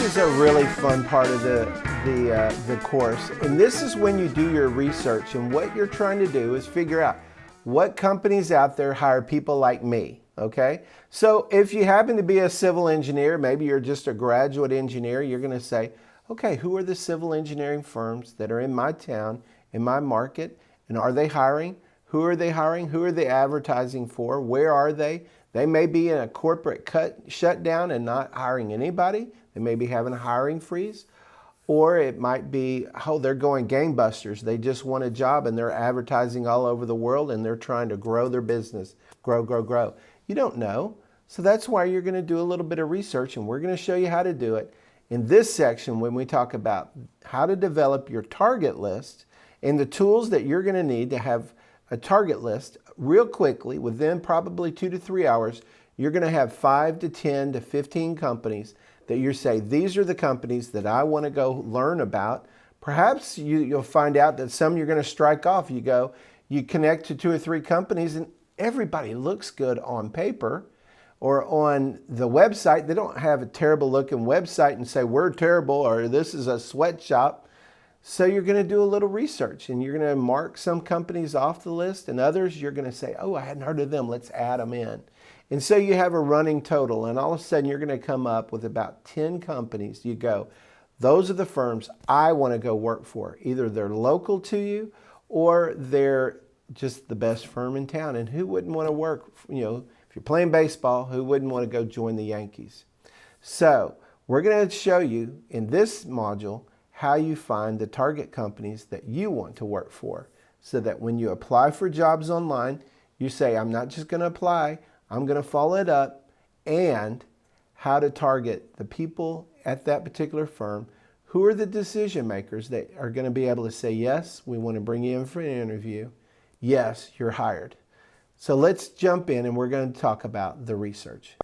is a really fun part of the course, and this is when you do your research. And what you're trying to do is figure out what companies out there hire people like me. Okay, so if you happen to be a civil engineer, maybe you're just a graduate engineer, you're going to say, okay, who are the civil engineering firms that are in my town, in my market, and are they hiring? Who are they hiring? Who are they advertising for? Where are they? They may be in a corporate shutdown and not hiring anybody. They may be having a hiring freeze. Or it might be, oh, they're going gangbusters. They just want a job and they're advertising all over the world and they're trying to grow their business. Grow, grow, grow. You don't know. So that's why you're going to do a little bit of research, and we're going to show you how to do it in this section when we talk about how to develop your target list and the tools that you're going to need to have a target list real quickly. Within probably 2 to 3 hours, you're going to have 5 to 10 to 15 companies that you say, these are the companies that I want to go learn about. Perhaps you'll find out that some you're going to strike off. You connect to 2 or 3 companies and everybody looks good on paper or on the website. They don't have a terrible looking website and say, we're terrible or this is a sweatshop. So you're going to do a little research and you're going to mark some companies off the list, and others you're going to say, oh, I hadn't heard of them. Let's add them in. And so you have a running total, and all of a sudden you're going to come up with about 10 companies. You go, those are the firms I want to go work for. Either they're local to you or they're just the best firm in town. And who wouldn't want to work, if you're playing baseball, who wouldn't want to go join the Yankees? So we're going to show you in this module how you find the target companies that you want to work for, so that when you apply for jobs online, you say, I'm not just going to apply, I'm going to follow it up, and how to target the people at that particular firm. Who are the decision makers that are going to be able to say, yes, we want to bring you in for an interview. Yes, you're hired. So let's jump in and we're going to talk about the research.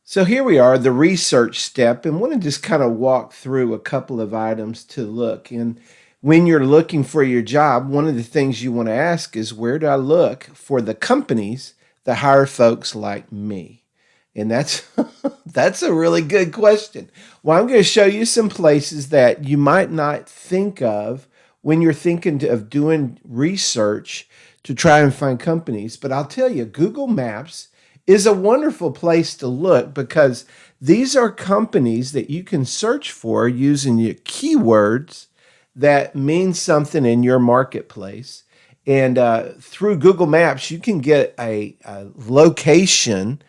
So here we are, the research step, and I want to just kind of walk through a couple of items to look. And when you're looking for your job, one of the things you want to ask is, where do I look for the companies that hire folks like me? And that's that's a really good question. Well, I'm going to show you some places that you might not think of when you're thinking of doing research to try and find companies. But I'll tell you, Google Maps is a wonderful place to look, because these are companies that you can search for using your keywords that mean something in your marketplace. And through Google Maps, you can get a location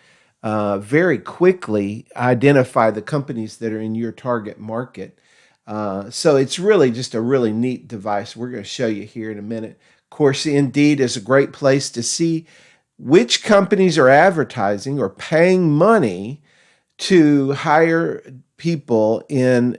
very quickly, identify the companies that are in your target market. So it's really just a really neat device. We're going to show you here in a minute. Of course, Indeed is a great place to see which companies are advertising or paying money to hire people in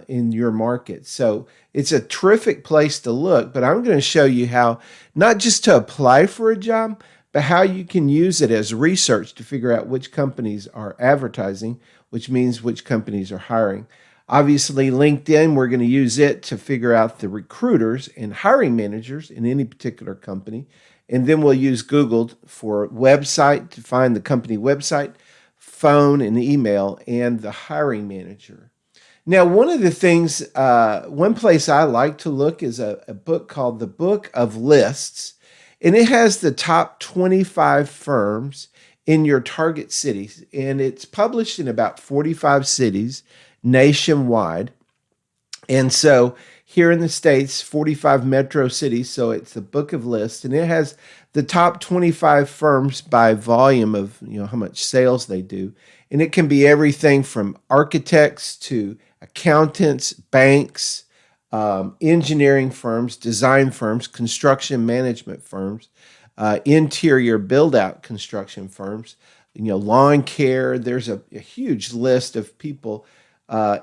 your market. So it's a terrific place to look, but I'm going to show you how not just to apply for a job, but how you can use it as research to figure out which companies are advertising, which means which companies are hiring. Obviously, LinkedIn, we're going to use it to figure out the recruiters and hiring managers in any particular company. And then we'll use Google for website to find the company website, phone and email, and the hiring manager. Now, one of the things, one place I like to look is a book called The Book of Lists, and it has the top 25 firms in your target cities, and it's published in about 45 cities nationwide. And so here in the States, 45 metro cities, so it's the Book of Lists, and it has the top 25 firms by volume of how much sales they do. And it can be everything from architects to accountants, banks, engineering firms, design firms, construction management firms, interior build-out construction firms, lawn care. There's a huge list of people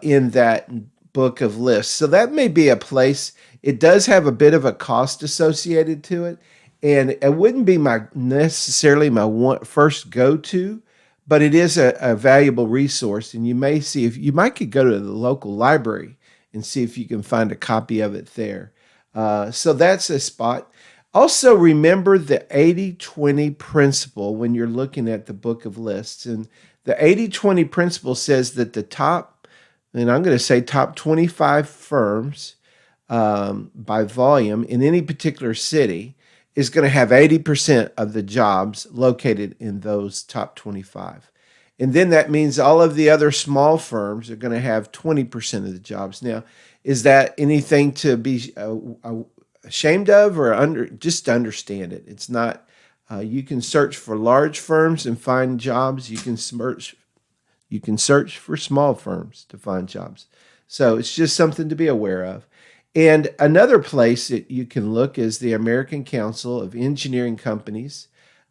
in that Book of Lists. So that may be a place. It does have a bit of a cost associated to it, and it wouldn't be necessarily my first go-to, but it is a valuable resource. And you may see, if you might could go to the local library and see if you can find a copy of it there. So that's a spot. Also, remember the 80-20 principle when you're looking at the Book of Lists. And the 80-20 principle says that the top and I'm going to say top 25 firms by volume in any particular city, is going to have 80% of the jobs located in those top 25. And then that means all of the other small firms are going to have 20% of the jobs. Now, is that anything to be ashamed of or just to understand it? It's not. You can search for large firms and find jobs. You can search for small firms to find jobs. So it's just something to be aware of. And another place that you can look is the American Council of Engineering Companies,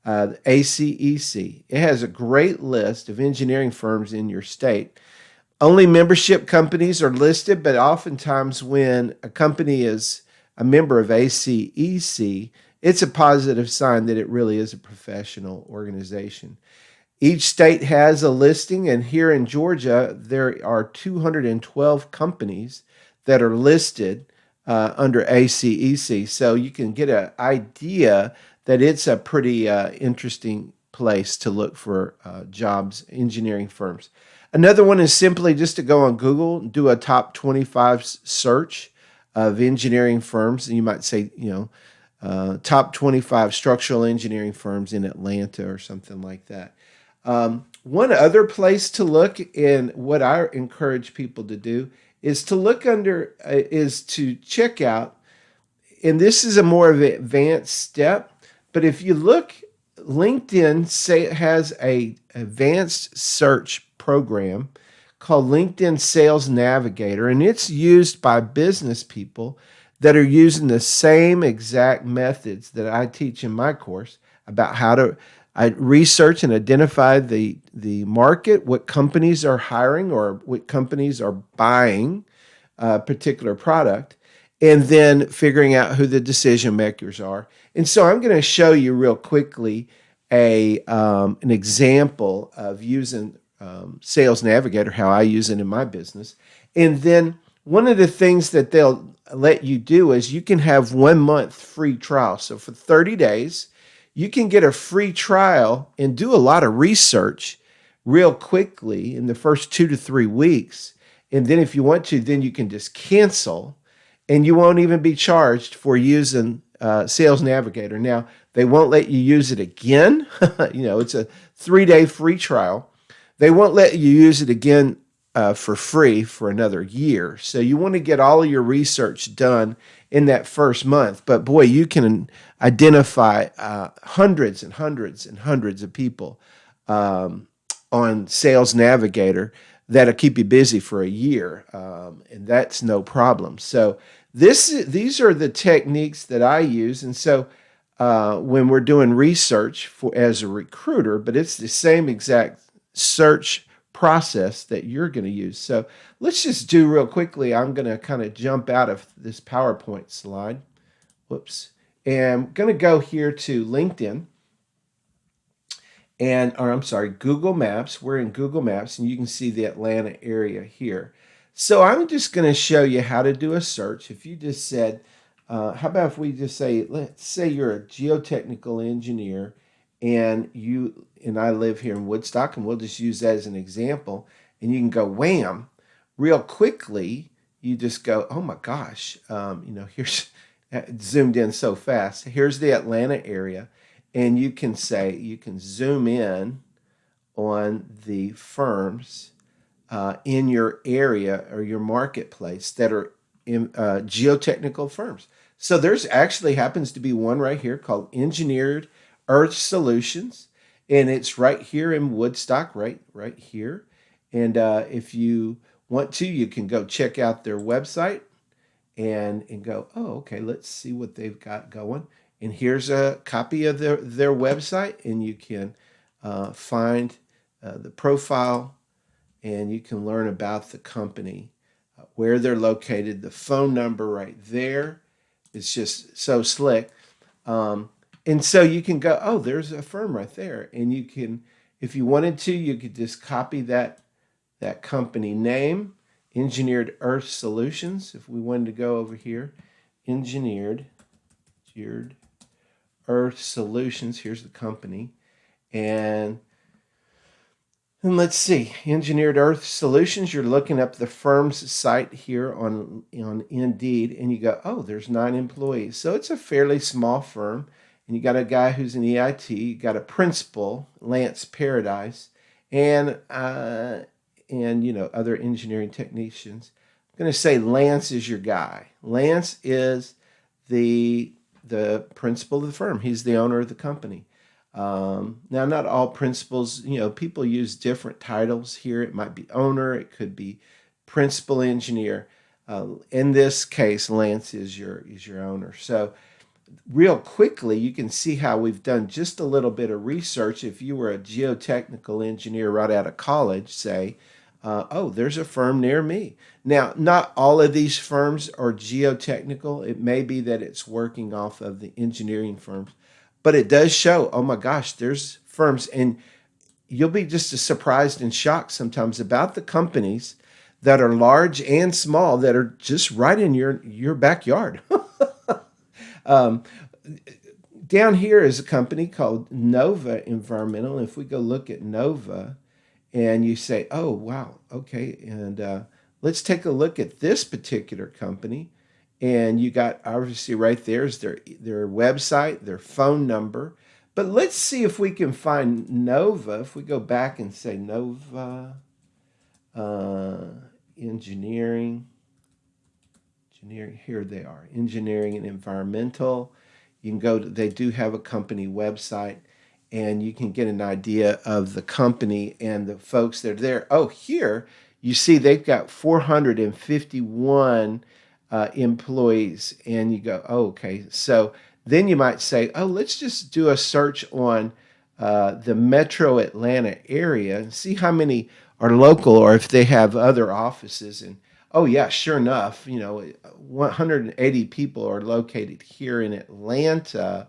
ACEC. It has a great list of engineering firms in your state. Only membership companies are listed, but oftentimes when a company is a member of ACEC, it's a positive sign that it really is a professional organization. Each state has a listing, and here in Georgia, there are 212 companies that are listed under ACEC. So you can get an idea that it's a pretty interesting place to look for jobs, engineering firms. Another one is simply just to go on Google, do a top 25 search of engineering firms. And you might say, top 25 structural engineering firms in Atlanta or something like that. One other place to look, and what I encourage people to do, is to check out, and this is a more of an advanced step, but if you look, LinkedIn has a advanced search program called LinkedIn Sales Navigator, and it's used by business people that are using the same exact methods that I teach in my course about how to research and identify the market, what companies are hiring or what companies are buying a particular product, and then figuring out who the decision makers are. And so I'm going to show you real quickly an example of using Sales Navigator, how I use it in my business. And then one of the things that they'll let you do is you can have 1 month free trial. So for 30 days, you can get a free trial and do a lot of research real quickly in the first 2 to 3 weeks. And then if you want to, then you can just cancel and you won't even be charged for using Sales Navigator. Now, they won't let you use it again. It's a 3-day free trial. They won't let you use it again for free for another year. So you want to get all of your research done in that first month. But boy, you can identify hundreds and hundreds and hundreds of people on Sales Navigator that'll keep you busy for a year, and that's no problem. So these are the techniques that I use, and so when we're doing research as a recruiter, but it's the same exact search process that you're going to use. So let's just do real quickly. I'm going to kind of jump out of this PowerPoint slide. Whoops. And I'm going to go here to LinkedIn Google Maps. We're in Google Maps, and you can see the Atlanta area here. So I'm just going to show you how to do a search. If you just said, how about if we just say, let's say you're a geotechnical engineer, and I live here in Woodstock, and we'll just use that as an example, and you can go wham, real quickly, you just go, oh my gosh, here's zoomed in so fast. Here's the Atlanta area, and you can zoom in on the firms in your area or your marketplace that are geotechnical firms. So there's actually happens to be one right here called Engineered Earth Solutions, and it's right here in Woodstock, right here. And if you want to, you can go check out their website and go, oh, okay, let's see what they've got going. And here's a copy of their website, and you can find the profile, and you can learn about the company, where they're located, the phone number right there. It's just so slick. And so you can go, oh, there's a firm right there. And you can, if you wanted to, you could just copy that company name, Engineered Earth Solutions. If we wanted to go over here, Engineered Earth Solutions, here's the company. And Let's see. Engineered Earth Solutions. You're looking up the firm's site here on Indeed, and you go, oh, there's 9 employees. So it's a fairly small firm. And you got a guy who's an EIT. You got a principal, Lance Paradise, and other engineering technicians. I'm going to say Lance is your guy. Lance is the principal of the firm. He's the owner of the company. Now, not all principals, people use different titles here. It might be owner, it could be principal engineer. In this case, Lance is your owner. So real quickly, you can see how we've done just a little bit of research. If you were a geotechnical engineer right out of college, say, oh, there's a firm near me. Now, not all of these firms are geotechnical. It may be that it's working off of the engineering firms, but it does show, oh my gosh, there's firms. And you'll be just as surprised and shocked sometimes about the companies that are large and small that are just right in your backyard. Down here is a company called Nova Environmental. If we go look at Nova and you say, oh, wow, okay, and let's take a look at this particular company. And you got obviously right there's their website, their phone number. But let's see if we can find Nova. If we go back and say Nova Engineering, here they are, Engineering and Environmental. You can go to, they do have a company website, and you can get an idea of the company and the folks that are there. Oh, here you see they've got 451 employees, and you go, oh, okay. So then you might say, oh, let's just do a search on the Metro Atlanta area and see how many are local or if they have other offices. And oh yeah, sure enough, 180 people are located here in Atlanta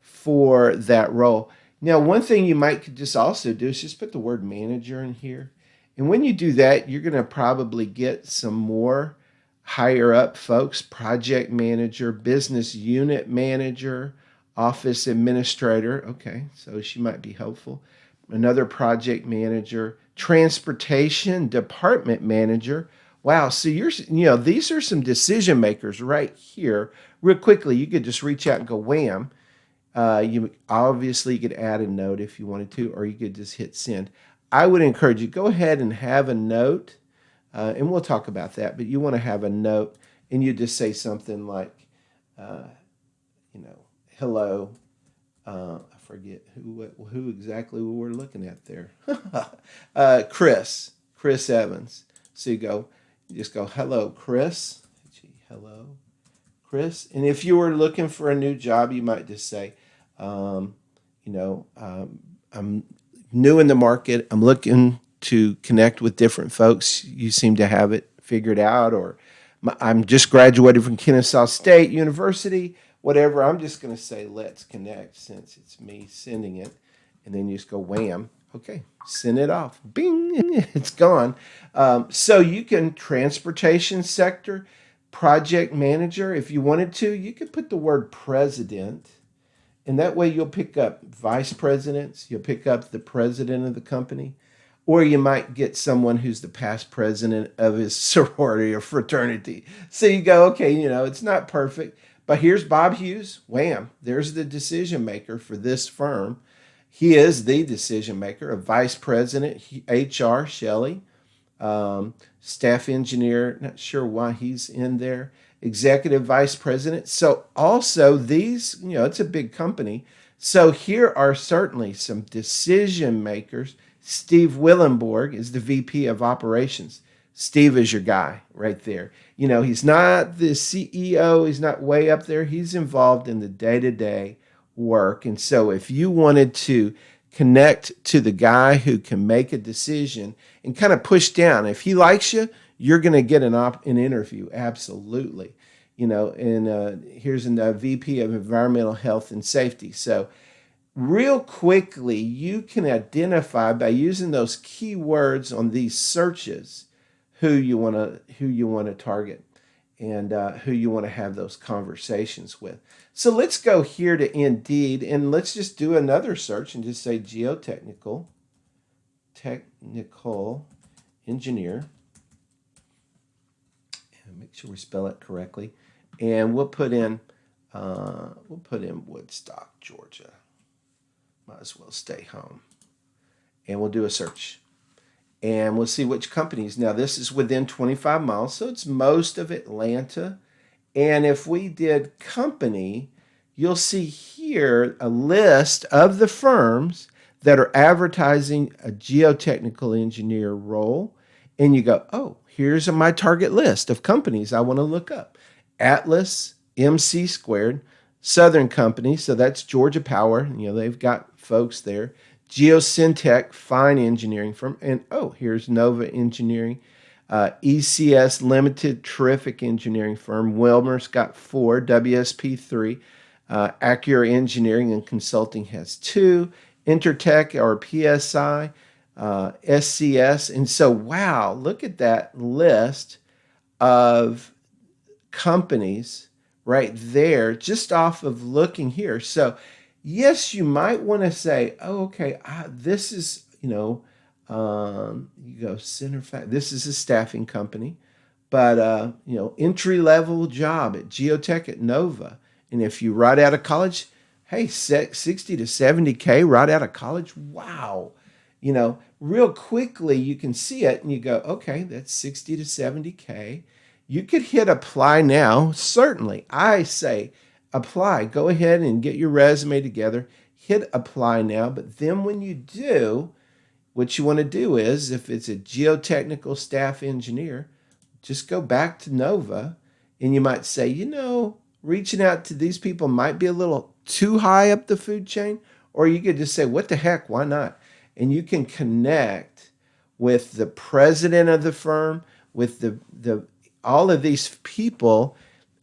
for that role. Now, one thing you might just also do is just put the word manager in here. And when you do that, you're going to probably get some more higher up folks, project manager, business unit manager, office administrator. Okay, so she might be helpful. Another project manager, transportation department manager. Wow, so these are some decision makers right here. Real quickly, you could just reach out and go wham. You could add a note if you wanted to, or you could just hit send. I would encourage you, go ahead and have a note, and we'll talk about that, but you want to have a note, and you just say something like, hello, I forget who exactly we were looking at there. Chris Evans. So you just go, hello, Chris. Hello, Chris. And if you were looking for a new job, you might just say, I'm new in the market. I'm looking to connect with different folks. You seem to have it figured out, or I'm just graduated from Kennesaw State University, whatever. I'm just going to say, let's connect since it's me sending it. And then you just go wham. Okay, send it off. Bing, it's gone. So you can transportation sector, project manager. If you wanted to, you could put the word president. And that way you'll pick up vice presidents. You'll pick up the president of the company. Or you might get someone who's the past president of his sorority or fraternity. So you go, okay, it's not perfect. But here's Bob Hughes. Wham, there's the decision maker for this firm. He is the decision maker, a vice president, HR, Shelley, staff engineer, not sure why he's in there, executive vice president. So also these, it's a big company. So here are certainly some decision makers. Steve Willenborg is the VP of operations. Steve is your guy right there. He's not the CEO. He's not way up there. He's involved in the day-to-day work. And so if you wanted to connect to the guy who can make a decision and kind of push down, if he likes you, you're going to get an interview. Absolutely. And here's a VP of environmental health and safety. So real quickly, you can identify by using those keywords on these searches who you want to target and who you want to have those conversations with. So let's go here to Indeed, and let's just do another search and just say geotechnical geotechnical engineer. And make sure we spell it correctly. And we'll put in Woodstock, Georgia. Might as well stay home. And we'll do a search. And we'll see which companies. Now, this is within 25 miles, so it's most of Atlanta. And if we did company, you'll see here a list of the firms that are advertising a geotechnical engineer role. And you go, oh, here's my target list of companies I want to look up. Atlas, MC Squared, Southern Company, so that's Georgia Power. They've got folks there. Geosyntec, fine engineering firm. And, oh, here's Nova Engineering. ECS Limited, terrific engineering firm. Wilmer's got 4, WSP 3. Accura Engineering and Consulting has 2. Intertech or PSI, SCS. And so, wow, look at that list of companies right there just off of looking here. So, yes, you might want to say, oh, okay, this is, you go CenterFact. This is a staffing company, but, entry-level job at Geotech at Nova. And if you right out of college, hey, 60 to 70K right out of college, wow. Real quickly you can see it and you go, okay, that's 60 to 70K. You could hit apply now. Certainly, I say apply. Go ahead and get your resume together. Hit apply now. But then when you do, what you want to do is, if it's a geotechnical staff engineer, just go back to Nova and you might say, reaching out to these people might be a little too high up the food chain, or you could just say, what the heck, why not? And you can connect with the president of the firm, with the all of these people,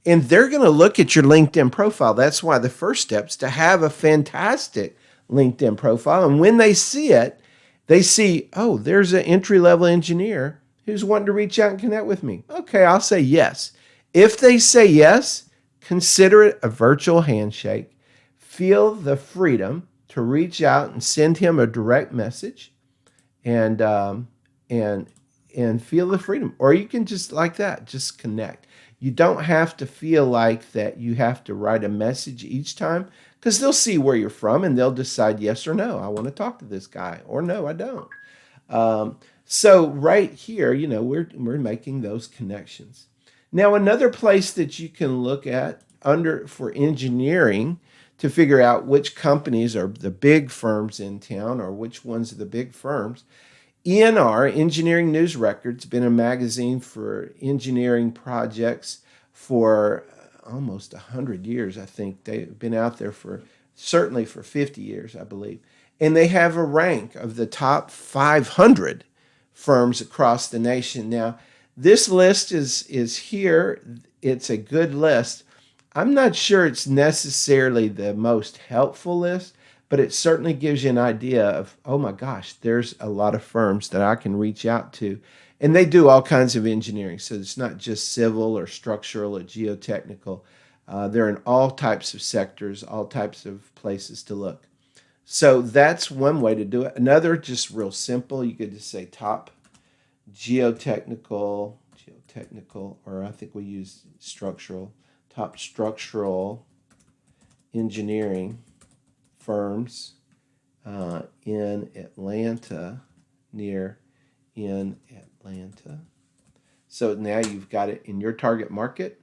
and they're going to look at your LinkedIn profile. That's why the first step is to have a fantastic LinkedIn profile. And when they see it, they see, oh, there's an entry-level engineer who's wanting to reach out and connect with me. Okay, I'll say yes. If they say yes, consider it a virtual handshake. Feel the freedom to reach out and send him a direct message, and feel the freedom. Or you can just like that, just connect. You don't have to feel like that you have to write a message each time, because they'll see where you're from and they'll decide yes or no. I want to talk to this guy, or no, I don't. So right here, we're making those connections. Now, another place that you can look at for engineering to figure out which companies are the big firms in town or which ones are the big firms. ENR, Engineering News Records, been a magazine for engineering projects for almost 100 years, I think. They've been out there certainly for 50 years, I believe. And they have a rank of the top 500 firms across the nation. Now, this list is here. It's a good list. I'm not sure it's necessarily the most helpful list, but it certainly gives you an idea of, oh my gosh, there's a lot of firms that I can reach out to. And they do all kinds of engineering. So it's not just civil or structural or geotechnical. They're in all types of sectors, all types of places to look. So that's one way to do it. Another, just real simple, you could just say top geotechnical, or I think we use structural, top structural engineering firms in Atlanta, in Atlanta. So now you've got it in your target market,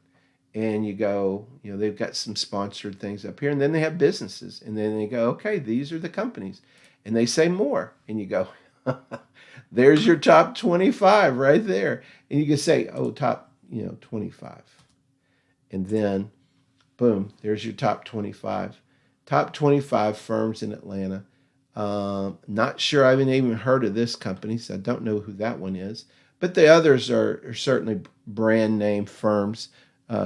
and you go, they've got some sponsored things up here, and then they have businesses, and then they go, okay, these are the companies, and they say more, and you go, there's your top 25 right there, and you can say, oh, top 25, and then boom, there's your top 25 firms in Atlanta. Not sure I've even heard of this company, so I don't know who that one is, but the others are certainly brand name firms,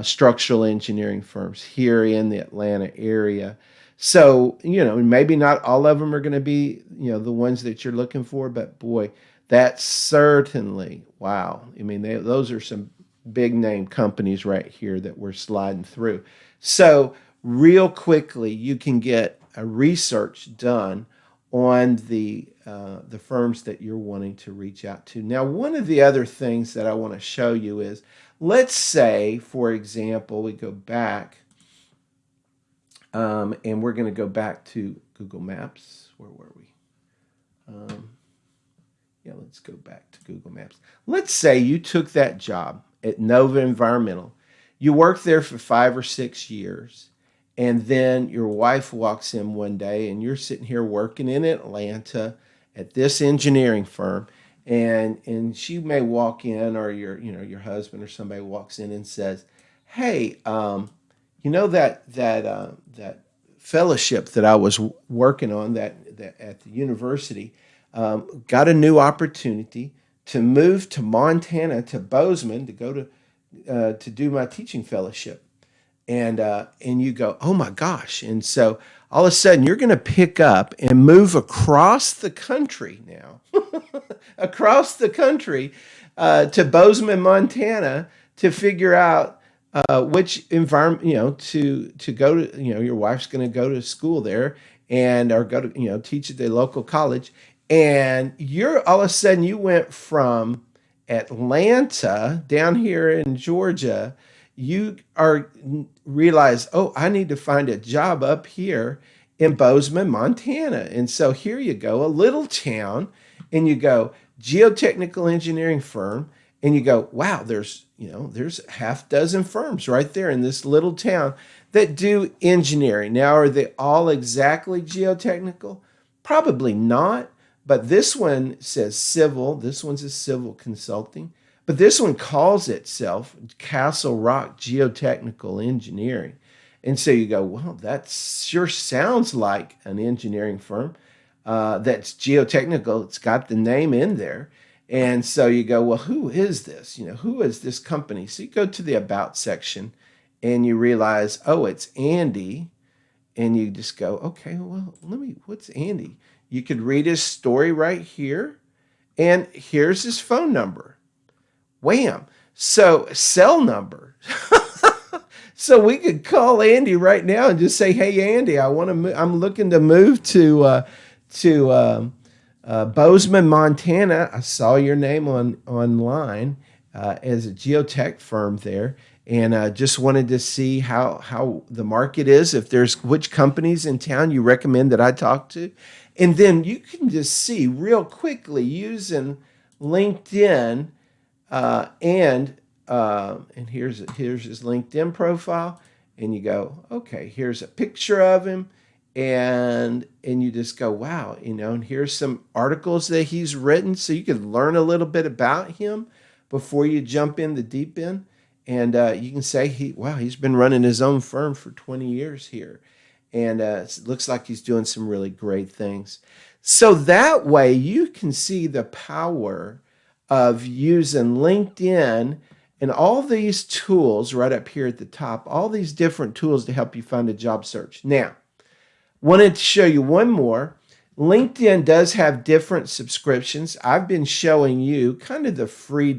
structural engineering firms here in the Atlanta area. So, maybe not all of them are going to be, the ones that you're looking for, but boy, that's certainly, wow. I mean, those are some big name companies right here that we're sliding through. So real quickly, you can get a research done on the the firms that you're wanting to reach out to. Now, one of the other things that I want to show you is, let's say, for example, we go back, and we're going to go back to Google Maps. Where were we? Yeah, let's go back to Google Maps. Let's say you took that job at Nova Environmental. You worked there for 5 or 6 years, and then your wife walks in one day, and you're sitting here working in Atlanta at this engineering firm, and she may walk in, or your husband or somebody walks in and says, "Hey, that fellowship that I was working on that at the university." Got a new opportunity to move to Montana, to Bozeman, to go to do my teaching fellowship, and you go, oh my gosh! And so all of a sudden you're going to pick up and move across the country now, across the country to Bozeman, Montana, to figure out which environment, to go to, your wife's going to go to school there, and or go to teach at the local college. And you're all of a sudden you went from Atlanta down here in Georgia. You realize, oh, I need to find a job up here in Bozeman, Montana. And so here you go, a little town, and you go geotechnical engineering firm, and you go, wow, there's half dozen firms right there in this little town that do engineering. Now, are they all exactly geotechnical? Probably not. But this one says civil. This one's a civil consulting. But this one calls itself Castle Rock Geotechnical Engineering. And so you go, well, that sure sounds like an engineering firm that's geotechnical. It's got the name in there. And so you go, well, who is this? Who is this company? So you go to the About section, and you realize, oh, it's Andy. And you just go, okay, well, what's Andy? You could read his story right here, and here's his phone number. Wham! So, cell number. So we could call Andy right now and just say, "Hey, Andy, I'm looking to move to Bozeman, Montana. I saw your name online as a geotech firm there, and just wanted to see how the market is. If there's which companies in town you recommend that I talk to." And then you can just see real quickly using LinkedIn, and here's his LinkedIn profile, and you go, okay, here's a picture of him, and you just go, wow, and here's some articles that he's written, so you can learn a little bit about him before you jump in the deep end, and you can say he's been running his own firm for 20 years here. And it looks like he's doing some really great things. So that way you can see the power of using LinkedIn and all these tools right up here at the top, all these different tools to help you find a job search. Now, wanted to show you one more. LinkedIn does have different subscriptions. I've been showing you kind of the free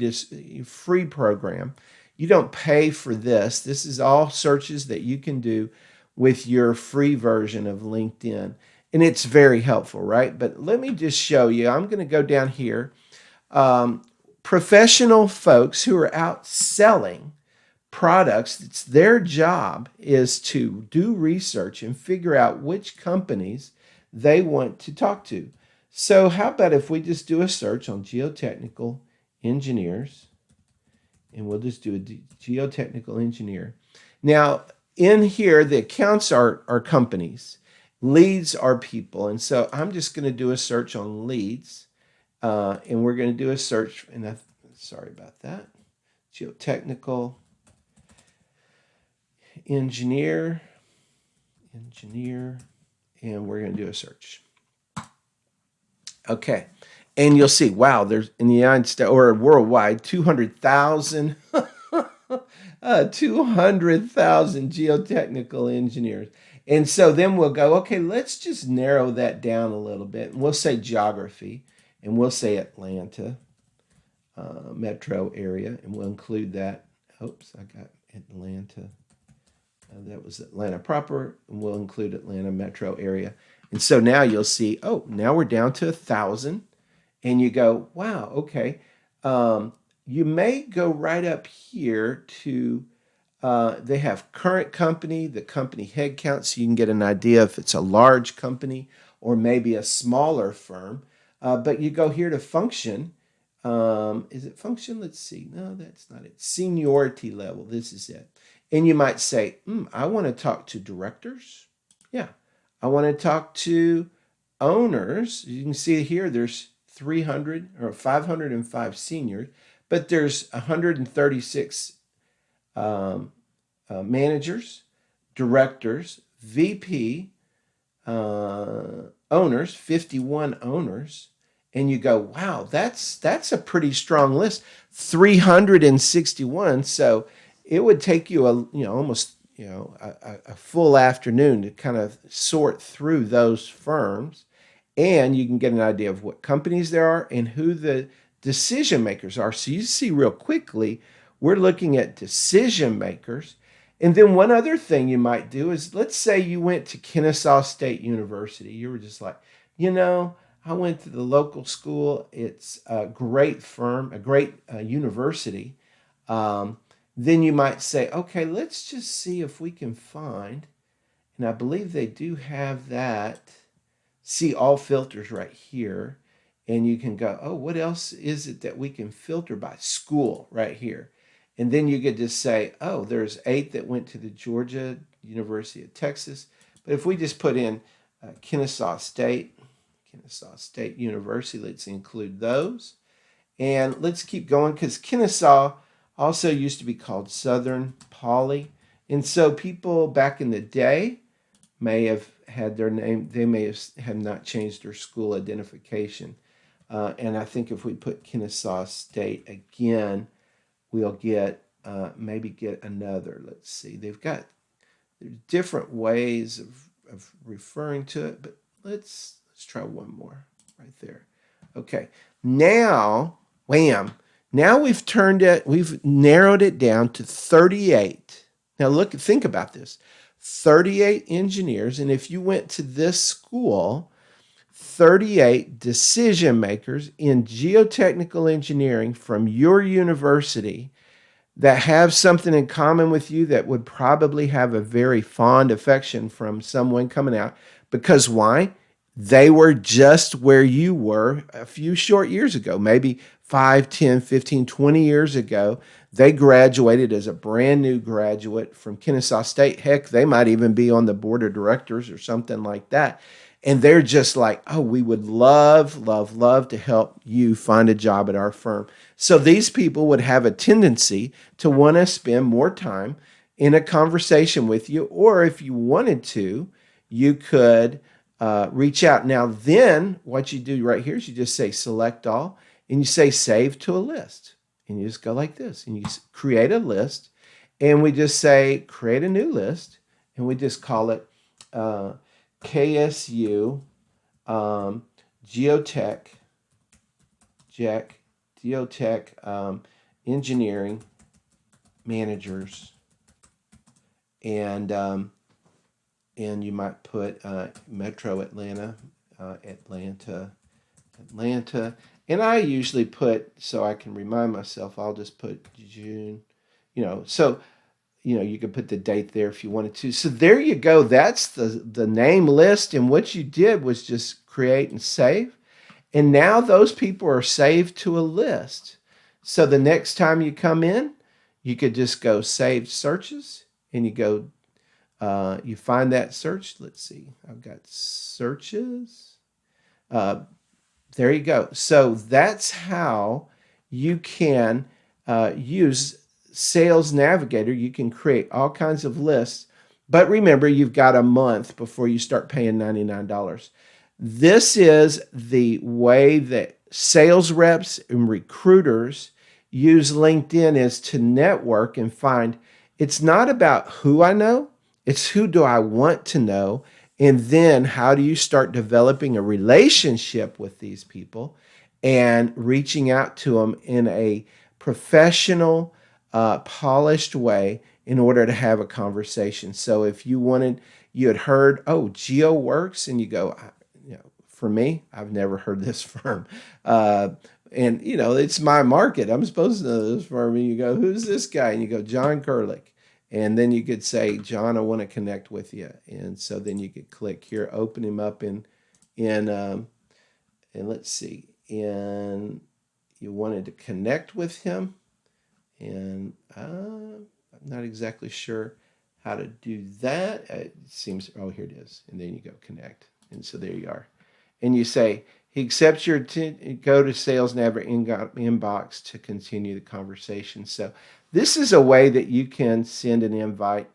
program. You don't pay for this. This is all searches that you can do with your free version of LinkedIn. And it's very helpful, right? But let me just show you. I'm going to go down here. Professional folks who are out selling products, it's their job is to do research and figure out which companies they want to talk to. So how about if we just do a search on geotechnical engineers, and we'll just do a geotechnical engineer. Now, in here, the accounts are companies. Leads are people. And so I'm just going to do a search on leads. And we're going to do a search, and sorry about that. Geotechnical engineer, and we're going to do a search. Okay. And you'll see, wow, there's in the United States or worldwide, 200,000 geotechnical engineers. And so then we'll go, okay, let's just narrow that down a little bit. And we'll say geography, and we'll say Atlanta metro area, and we'll include that. Oops, I got Atlanta. That was Atlanta proper, and we'll include Atlanta metro area. And so now you'll see, oh, now we're down to 1,000. And you go, wow, okay. You may go right up here to, they have current company, the company head count, so you can get an idea if it's a large company or maybe a smaller firm. But you go here to function. Is it function? Let's see. No, that's not it. Seniority level. This is it. And you might say, I want to talk to directors. Yeah. I want to talk to owners. You can see here there's 300 or 505 seniors, but there's 136 managers, directors, VP, owners, 51 owners, and you go, wow, that's a pretty strong list, 361. So it would take you almost a full afternoon to kind of sort through those firms, and you can get an idea of what companies there are and who the decision makers are. So you see real quickly, we're looking at decision makers. And then one other thing you might do is, let's say you went to Kennesaw State University. You were just like, I went to the local school. It's a great firm, a great university. Then you might say, okay, let's just see if we can find, and I believe they do have that, see all filters right here. And you can go, oh, what else is it that we can filter by? School right here. And then you could just say, oh, there's 8 that went to the Georgia University of Texas. But if we just put in Kennesaw State University, let's include those. And let's keep going, because Kennesaw also used to be called Southern Poly. And so people back in the day may have had their name, they may have not changed their school identification. And I think if we put Kennesaw State again, we'll get maybe get another. Let's see. There's different ways of referring to it, but let's try one more right there. Okay. Now, wham. Now we've narrowed it down to 38. Now think about this. 38 engineers, and if you went to this school, 38 decision makers in geotechnical engineering from your university that have something in common with you, that would probably have a very fond affection from someone coming out. Because why? They were just where you were a few short years ago, maybe 5, 10, 15, 20 years ago. They graduated as a brand new graduate from Kennesaw State. Heck, they might even be on the board of directors or something like that. And they're just like, oh, we would love, love, love to help you find a job at our firm. So these people would have a tendency to want to spend more time in a conversation with you. Or if you wanted to, you could reach out. Now, then what you do right here is you just say select all, and you say save to a list. And you just go like this, and you create a list. And we just say create a new list, and we just call it KSU Geotech Engineering Managers, and you might put Metro Atlanta, Atlanta, and I usually put, so I can remind myself, I'll just put June, so you could put the date there if you wanted to. So there you go. That's the name list. And what you did was just create and save. And now those people are saved to a list. So the next time you come in, you could just go save searches, and you go, you find that search. Let's see. I've got searches. There you go. So that's how you can use Sales Navigator. You can create all kinds of lists, but remember, you've got a month before you start paying $99. This is the way that sales reps and recruiters use LinkedIn, is to network and find. It's not about who I know, it's who do I want to know, and then how do you start developing a relationship with these people and reaching out to them in a professional, polished way in order to have a conversation. So if you wanted, you had heard, oh, GeoWorks, and you go, for me, I've never heard this firm. And, it's my market. I'm supposed to know this firm. And you go, who's this guy? And you go, John Gerlich. And then you could say, John, I want to connect with you. And so then you could click here, open him up and let's see. And you wanted to connect with him. And I'm not exactly sure how to do that. It seems, oh, here it is. And then you go connect. And so there you are. And you say, he accepts your, go to Sales Navigator inbox to continue the conversation. So this is a way that you can send an invite,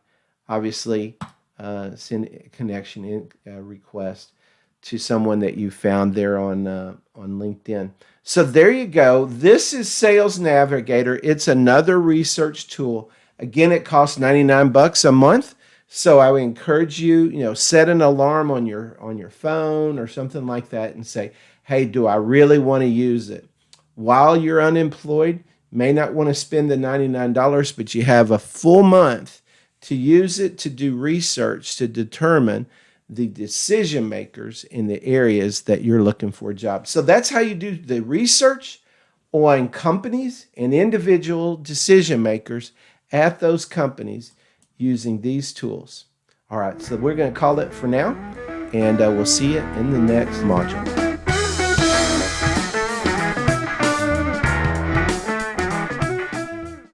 obviously, send a connection request to someone that you found there on LinkedIn. So there you go. This is Sales Navigator. It's another research tool. Again, it costs $99 a month. So I would encourage you, set an alarm on your phone or something like that and say, hey, do I really want to use it? While you're unemployed, may not want to spend the $99, but you have a full month to use it to do research to determine the decision makers in the areas that you're looking for jobs. So that's how you do the research on companies and individual decision makers at those companies using these tools. All right, so we're going to call it for now, and we'll see you in the next module.